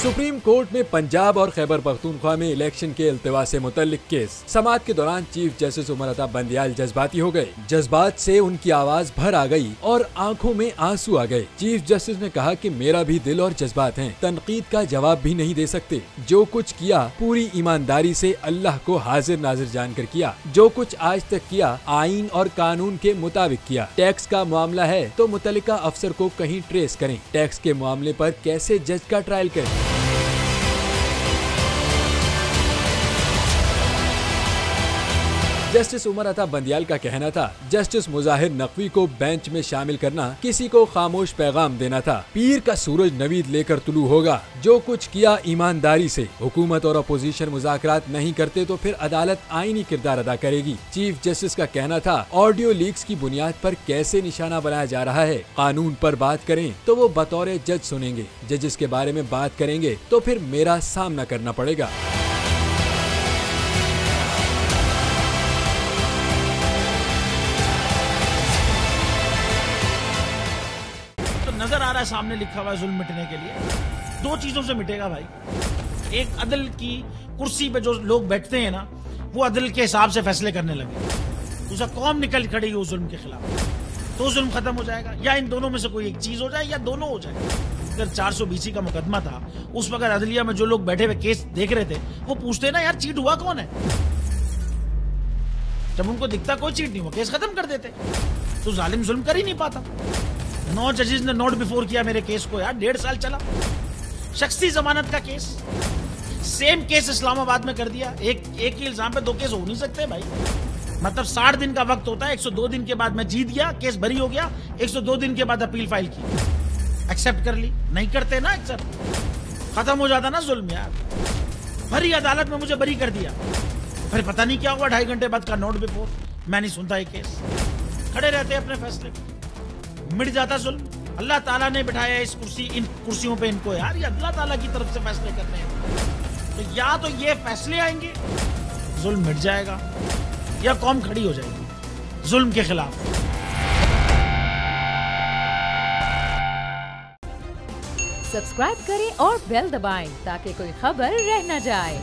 Supreme court में पंजाब और खैबर पख्तूनख्वा में इलेक्शन के इल्तिवा से मुतल्लिक केस समाअत के दौरान चीफ जस्टिस उमर अता बंदियाल जज्बाती हो गए। जज्बात से उनकी आवाज भर आ गई और आंखों में आंसू आ गए। चीफ जस्टिस ने कहा कि मेरा भी दिल और जज्बात हैं, तनकीद का जवाब भी नहीं दे सकते। जो कुछ किया पूरी ईमानदारी से अल्लाह को हाजिर नाजिर जानकर किया। जो कुछ आज तक किया आईन और कानून के मुताबिक किया। टैक्स का मामला है तो मुतल्लिका अफसर को कहीं ट्रेस करें। टैक्स के मामले पर कैसे जज का ट्रायल करें। जस्टिस उमर अता बंदियाल का कहना था, जस्टिस मुजाहिर नकवी को बेंच में शामिल करना किसी को खामोश पैगाम देना था। पीर का सूरज नवीद लेकर तुलू होगा। जो कुछ किया ईमानदारी से। हुकूमत और अपोजिशन मुज़ाकरात नहीं करते तो फिर अदालत आईनी किरदार अदा करेगी। चीफ जस्टिस का कहना था, ऑडियो लीक्स की बुनियाद पर कैसे निशाना बनाया जा रहा है। कानून पर बात करें तो वो बतौर जज सुनेंगे। जजेस के बारे में बात करेंगे तो फिर मेरा सामना करना पड़ेगा। नजर आ रहा है सामने लिखा हुआ है जुल्म मिटने के लिए। दो चीजों से मिटेगा भाई। एक, अदल की कुर्सी पे जो लोग बैठते हैं ना, वो अदल के हिसाब से फैसले करने लगे। दूसरा, कौम निकल खड़ेगी उस जुल्म के खिलाफ, तो जुल्म खत्म हो जाएगा। या इन दोनों में से कोई एक चीज हो जाए या दोनों हो जाए। अगर 420 का मुकदमा था, उस वक्त अदलिया में जो लोग बैठे हुए केस देख रहे थे, वो पूछते ना यार चीट हुआ कौन है। जब उनको दिखता कोई चीट नहीं हुआ, केस खत्म कर देते। तो जालिम जुल्म कर ही नहीं पाता। 9 जजेस ने नोट बिफोर किया मेरे केस को यार, 1.5 साल चला। शख्सी जमानत का केस, सेम केस इस्लामाबाद में कर दिया। एक ही इल्जाम पे 2 केस हो नहीं सकते भाई। मतलब 60 दिन का वक्त होता है। 102 दिन के बाद मैं जीत गया, केस बरी हो गया। 102 दिन के बाद अपील फाइल की, एक्सेप्ट कर ली। नहीं करते ना एक्सेप्ट, खत्म हो जाता ना जुल्म यार। भरी अदालत में मुझे बरी कर दिया, फिर पता नहीं क्या हुआ 2.5 घंटे बाद का नोट बिफोर। मैं नहीं सुनता ये केस, खड़े रहते अपने फैसले पे, मिट जाता जुल्म। अल्लाह ताला ने बिठाया इन कुर्सियों पे इनको यार, ये अल्लाह ताला की तरफ से फैसले करने हैं। तो या तो ये फैसले आएंगे, जुल्म मिट जाएगा, या कौम खड़ी हो जाएगी जुल्म के खिलाफ। सब्सक्राइब करें और बेल दबाएं ताकि कोई खबर रह न जाए।